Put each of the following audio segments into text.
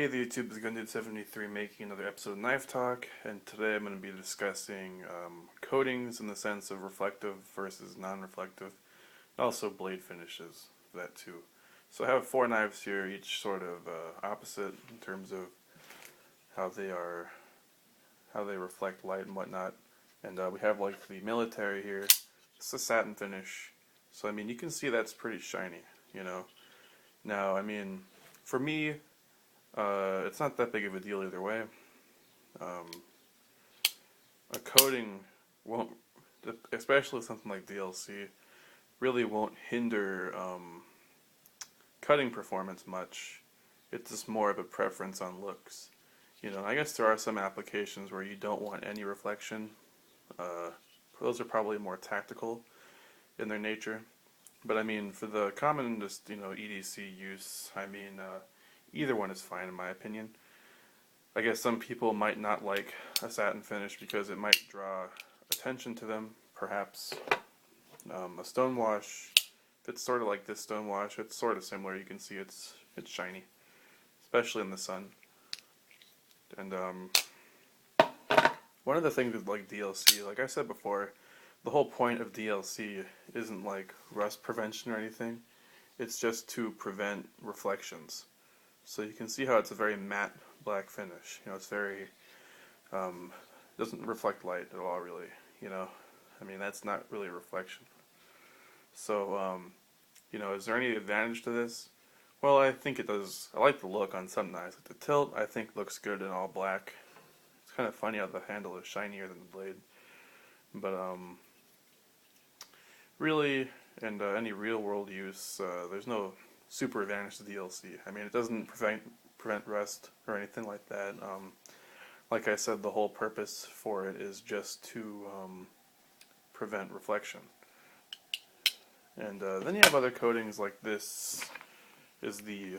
Hey, the YouTube is GunDude73 making another episode of Knife Talk, and today I'm going to be discussing coatings in the sense of reflective versus non-reflective, and also blade finishes, that too. So I have four knives here, each sort of opposite in terms of how they reflect light and whatnot. And we have like the military here. It's a satin finish, so I mean you can see that's pretty shiny, you know. Now, I mean, for me, it's not that big of a deal either way. A coating won't, especially something like DLC, really won't hinder cutting performance much. It's just more of a preference on looks. You know, I guess there are some applications where you don't want any reflection. Those are probably more tactical in their nature. But I mean, for the common, just, you know, EDC use, I mean, either one is fine in my opinion. I guess some people might not like a satin finish because it might draw attention to them. Perhaps a stone wash, if it's sort of like this stone wash, it's sort of similar. You can see it's shiny, especially in the sun. And one of the things with like DLC, like I said before, the whole point of DLC isn't like rust prevention or anything. It's just to prevent reflections. So you can see how it's a very matte black finish. You know, it's very doesn't reflect light at all, really. You know, I mean that's not really a reflection. So you know, is there any advantage to this? Well, I think it does. I like the look on some knives. Like the tilt, I think looks good in all black. It's kind of funny how the handle is shinier than the blade, but really, and any real world use, there's no super advantage to DLC. I mean, it doesn't prevent rust or anything like that. Like I said, the whole purpose for it is just to prevent reflection. And then you have other coatings like this is the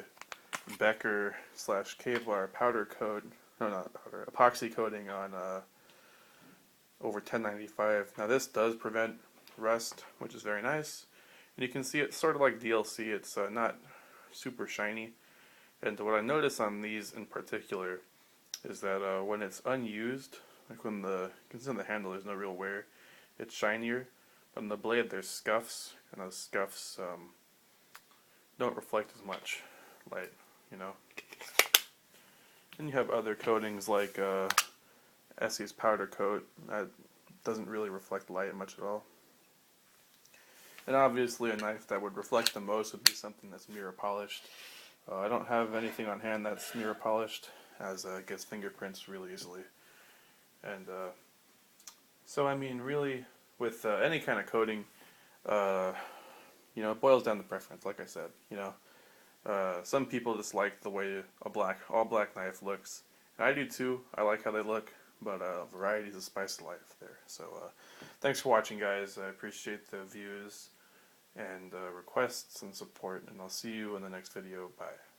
Becker / Kevlar powder coat. No, not powder. Epoxy coating on over 1095. Now this does prevent rust, which is very nice. And you can see it's sort of like DLC. It's not super shiny. And what I notice on these in particular is that when it's unused, like when you can see on the handle there's no real wear, it's shinier. But on the blade there's scuffs, and those scuffs don't reflect as much light, you know. Then you have other coatings like Essie's powder coat that doesn't really reflect light much at all. And obviously a knife that would reflect the most would be something that's mirror polished. I don't have anything on hand that's mirror polished, as it gets fingerprints really easily. And so I mean, really, with any kind of coating, you know, it boils down to preference. Like I said, you know, some people just like the way all black knife looks. And I do too. I like how they look, but variety is the spice of life there. So thanks for watching, guys. I appreciate the views and requests and support, and I'll see you in the next video. Bye.